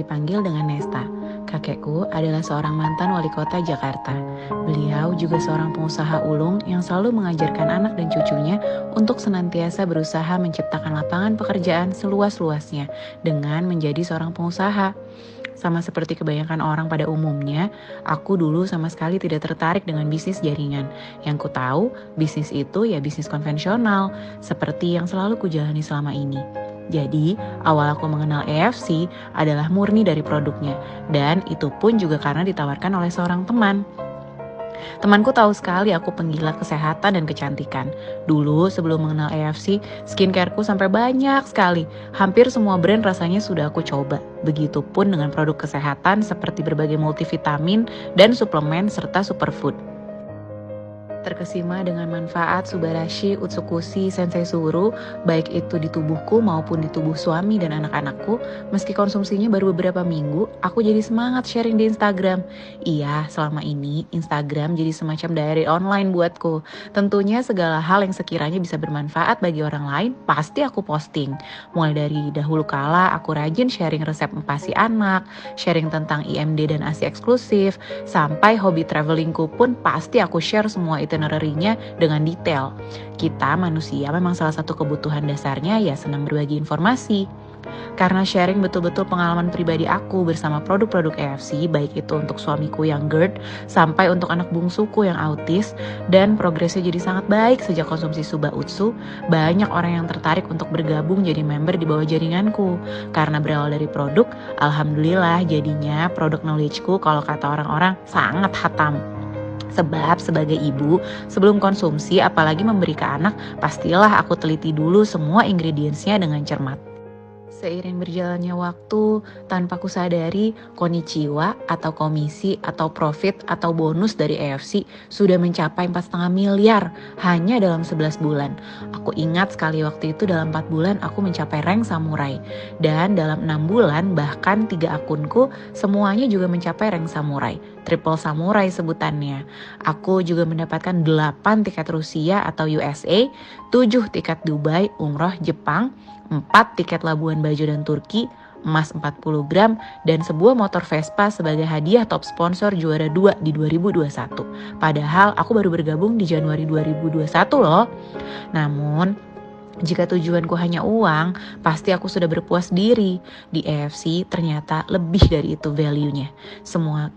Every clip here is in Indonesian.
dipanggil dengan Nesta. Kakekku adalah seorang mantan wali kota Jakarta. Beliau juga seorang pengusaha ulung yang selalu mengajarkan anak dan cucunya untuk senantiasa berusaha menciptakan lapangan pekerjaan seluas-luasnya dengan menjadi seorang pengusaha. Sama seperti kebanyakan orang pada umumnya, aku dulu sama sekali tidak tertarik dengan bisnis jaringan. Yang ku tahu, bisnis itu ya bisnis konvensional, seperti yang selalu kujalani selama ini. Jadi, awal aku mengenal EFC adalah murni dari produknya, dan itu pun juga karena ditawarkan oleh seorang teman. Temanku tahu sekali aku penggila kesehatan dan kecantikan. Dulu sebelum mengenal EFC, skincareku sampai banyak sekali. Hampir semua brand rasanya sudah aku coba. Begitupun dengan produk kesehatan seperti berbagai multivitamin dan suplemen serta superfood. Terkesima dengan manfaat Subarashi, Utsukushi, Sensei Suru, baik itu di tubuhku maupun di tubuh suami dan anak-anakku. Meski konsumsinya baru beberapa minggu, aku jadi semangat sharing di Instagram. Iya, selama ini Instagram jadi semacam diary online buatku. Tentunya segala hal yang sekiranya bisa bermanfaat bagi orang lain, pasti aku posting. Mulai dari dahulu kala, aku rajin sharing resep empasi anak, sharing tentang IMD dan ASI eksklusif, sampai hobi travelingku pun pasti aku share semua itinerary-nya dengan detail. Kita manusia memang salah satu kebutuhan dasarnya ya senang berbagi informasi. Karena sharing betul-betul pengalaman pribadi aku bersama produk-produk EFC, baik itu untuk suamiku yang GERD sampai untuk anak bungsuku yang autis, dan progresnya jadi sangat baik sejak konsumsi Suba Utsu, banyak orang yang tertarik untuk bergabung jadi member di bawah jaringanku. Karena berawal dari produk, alhamdulillah jadinya produk knowledge-ku kalau kata orang-orang sangat hatam. Sebab sebagai ibu, sebelum konsumsi apalagi memberi ke anak, pastilah aku teliti dulu semua ingredients-nya dengan cermat. Seiring berjalannya waktu, tanpa kusadari, konnichiwa atau komisi atau profit atau bonus dari EFC sudah mencapai 4,5 miliar hanya dalam 11 bulan. Aku ingat sekali waktu itu dalam 4 bulan aku mencapai rank samurai. Dan dalam 6 bulan bahkan 3 akunku semuanya juga mencapai rank samurai. Triple samurai sebutannya. Aku juga mendapatkan 8 tiket Rusia atau USA, 7 tiket Dubai, Umroh, Jepang, 4 tiket Labuan Bajo dan Turki, emas 40 gram, dan sebuah motor Vespa sebagai hadiah top sponsor juara 2 di 2021. Padahal aku baru bergabung di Januari 2021 loh. Namun, jika tujuanku hanya uang, pasti aku sudah berpuas diri. Di EFC ternyata lebih dari itu value-nya.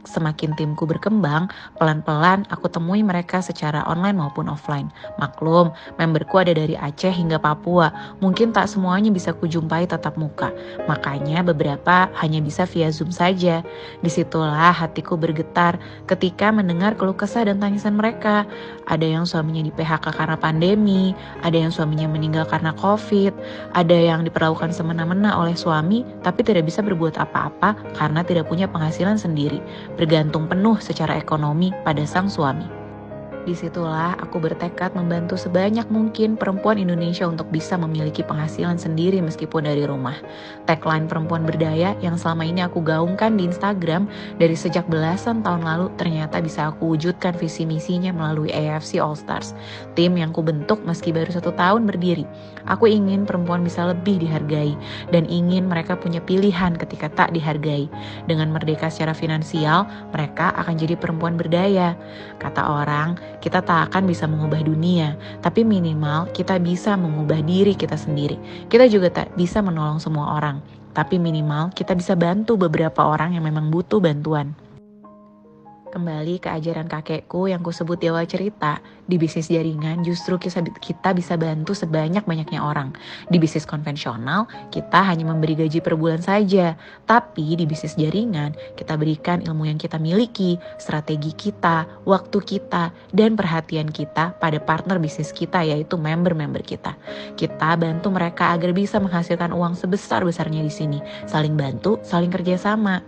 Semakin timku berkembang, pelan-pelan aku temui mereka secara online maupun offline. Maklum, memberku ada dari Aceh hingga Papua. Mungkin tak semuanya bisa kujumpai tatap muka. Makanya beberapa hanya bisa via Zoom saja. Disitulah hatiku bergetar ketika mendengar keluh kesah dan tangisan mereka. Ada yang suaminya di PHK karena pandemi, ada yang suaminya meninggal karena COVID, ada yang diperlakukan semena-mena oleh suami tapi tidak bisa berbuat apa-apa karena tidak punya penghasilan sendiri, bergantung penuh secara ekonomi pada sang suami. Disitulah aku bertekad membantu sebanyak mungkin perempuan Indonesia untuk bisa memiliki penghasilan sendiri meskipun dari rumah. Tagline perempuan berdaya yang selama ini aku gaungkan di Instagram dari sejak belasan tahun lalu ternyata bisa aku wujudkan visi misinya melalui AFC All Stars, tim yang kubentuk meski baru 1 tahun berdiri. Aku ingin perempuan bisa lebih dihargai dan ingin mereka punya pilihan ketika tak dihargai. Dengan merdeka secara finansial, mereka akan jadi perempuan berdaya. Kata orang, kita tak akan bisa mengubah dunia, tapi minimal kita bisa mengubah diri kita sendiri. Kita juga tak bisa menolong semua orang, tapi minimal kita bisa bantu beberapa orang yang memang butuh bantuan. Kembali ke ajaran kakekku yang kusebut di awal cerita, di bisnis jaringan justru kita bisa bantu sebanyak-banyaknya orang. Di bisnis konvensional, kita hanya memberi gaji per bulan saja. Tapi di bisnis jaringan, kita berikan ilmu yang kita miliki, strategi kita, waktu kita, dan perhatian kita pada partner bisnis kita yaitu member-member kita. Kita bantu mereka agar bisa menghasilkan uang sebesar-besarnya di sini. Saling bantu, saling kerjasama.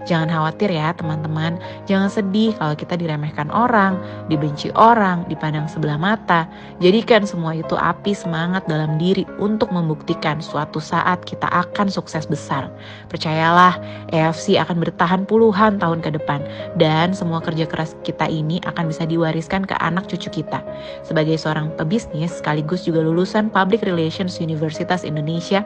Jangan khawatir ya teman-teman, jangan sedih kalau kita diremehkan orang, dibenci orang, dipandang sebelah mata. Jadikan semua itu api semangat dalam diri untuk membuktikan suatu saat kita akan sukses besar. Percayalah, EFC akan bertahan puluhan tahun ke depan dan semua kerja keras kita ini akan bisa diwariskan ke anak cucu kita. Sebagai seorang pebisnis sekaligus juga lulusan Public Relations Universitas Indonesia,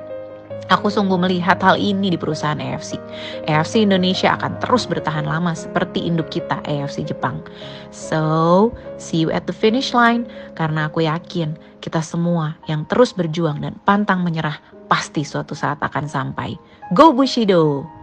Aku sungguh melihat hal ini di perusahaan AFC. AFC Indonesia akan terus bertahan lama seperti induk kita AFC Jepang. So, see you at the finish line. Karena aku yakin kita semua yang terus berjuang dan pantang menyerah pasti suatu saat akan sampai. Go Bushido!